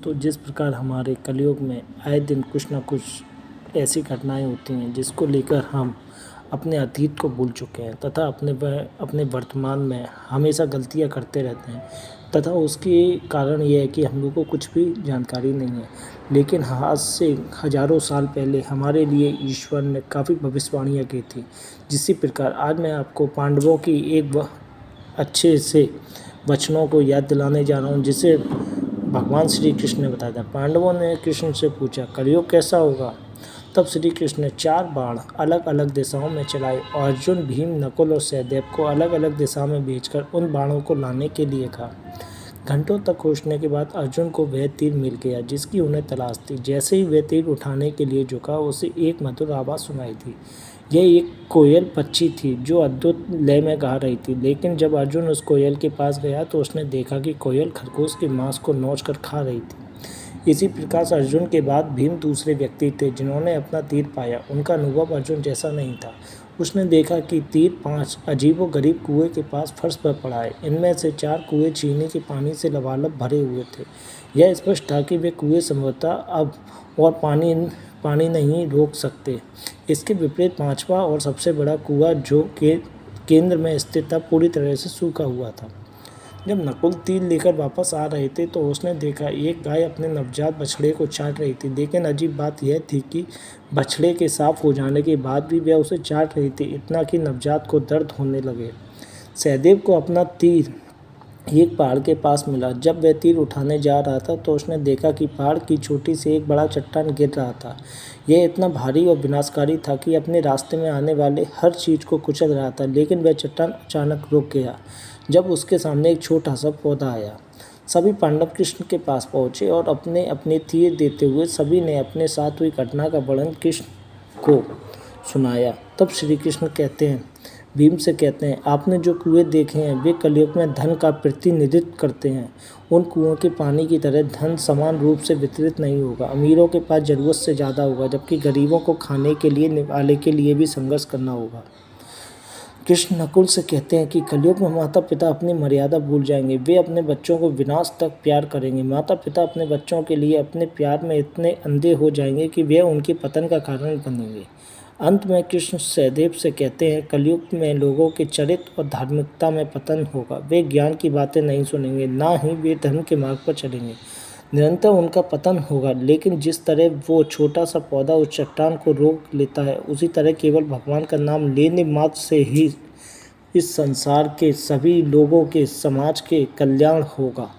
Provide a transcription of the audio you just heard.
तो जिस प्रकार हमारे कलयुग में आए दिन कुछ ना कुछ ऐसी घटनाएं होती हैं जिसको लेकर हम अपने अतीत को भूल चुके हैं तथा अपने वर्तमान में हमेशा गलतियां करते रहते हैं तथा उसके कारण ये है कि हम लोग को कुछ भी जानकारी नहीं है। लेकिन आज से हजारों साल पहले हमारे लिए ईश्वर ने काफ़ी भविष्यवाणियाँ की थी। जिसी प्रकार आज मैं आपको पांडवों की अच्छे से वचनों को याद दिलाने जा रहा हूँ, जिसे भगवान श्री कृष्ण ने बताया था। पांडवों ने कृष्ण से पूछा, कलयुग कैसा होगा? तब श्री कृष्ण ने 4 बाण अलग अलग दिशाओं में चलाए और अर्जुन, भीम, नकुल और सहदेव को अलग अलग दिशा में भेजकर उन बाणों को लाने के लिए कहा। घंटों तक खोजने के बाद अर्जुन को वह तीर मिल गया जिसकी उन्हें तलाश थी। जैसे ही वह तीर उठाने के लिए झुका, उसे एक मधुर आवाज़ सुनाई दी। यह एक कोयल पक्षी थी जो अद्भुत लय में गा रही थी। लेकिन जब अर्जुन उस कोयल के पास गया तो उसने देखा कि कोयल खरगोश के मांस को नोचकर खा रही थी। इसी प्रकार से अर्जुन के बाद भीम दूसरे व्यक्ति थे जिन्होंने अपना तीर पाया। उनका अनुभव अर्जुन जैसा नहीं था। उसने देखा कि तीर 5 अजीबोगरीब कुएं के पास फर्श पर पड़ा है। इनमें से 4 कुएं चीनी के पानी से लबालब भरे हुए थे। यह स्पष्ट था कि वे कुएं संभवतः अब और पानी नहीं रोक सकते। इसके विपरीत 5वां और सबसे बड़ा कुआं जो केंद्र में स्थित था, पूरी तरह से सूखा हुआ था। जब नकुल तीर लेकर वापस आ रहे थे तो उसने देखा एक गाय अपने नवजात बछड़े को चाट रही थी। लेकिन अजीब बात यह थी कि बछड़े के साफ हो जाने के बाद भी वह उसे चाट रही थी, इतना कि नवजात को दर्द होने लगे। सहदेव को अपना तीर एक पहाड़ के पास मिला। जब वह तीर उठाने जा रहा था तो उसने देखा कि पहाड़ की चोटी से एक बड़ा चट्टान गिर रहा था। यह इतना भारी और विनाशकारी था कि अपने रास्ते में आने वाले हर चीज़ को कुचल रहा था। लेकिन वह चट्टान अचानक रुक गया जब उसके सामने एक छोटा सा पौधा आया। सभी पांडव कृष्ण के पास पहुँचे और अपने अपने तीर देते हुए सभी ने अपने साथ हुई घटना का वर्णन कृष्ण को सुनाया। तब श्री कृष्ण भीम से कहते हैं, आपने जो कुएं देखे हैं वे कलयुग में धन का प्रतिनिधित्व करते हैं। उन कुओं के पानी की तरह धन समान रूप से वितरित नहीं होगा। अमीरों के पास ज़रूरत से ज़्यादा होगा, जबकि गरीबों को खाने के लिए वाले के लिए भी संघर्ष करना होगा। कृष्ण नकुल से कहते हैं कि कलयुग में माता पिता अपनी मर्यादा भूल जाएंगे। वे अपने बच्चों को विनाश तक प्यार करेंगे। माता पिता अपने बच्चों के लिए अपने प्यार में इतने अंधे हो जाएंगे कि वे उनके पतन का कारण बनेंगे। अंत में कृष्ण सहदेव से कहते हैं, कलयुग में लोगों के चरित्र और धार्मिकता में पतन होगा। वे ज्ञान की बातें नहीं सुनेंगे, ना ही वे धर्म के मार्ग पर चलेंगे। निरंतर उनका पतन होगा। लेकिन जिस तरह वो छोटा सा पौधा उस चट्टान को रोक लेता है, उसी तरह केवल भगवान का नाम लेने मात्र से ही इस संसार के सभी लोगों के समाज के कल्याण होगा।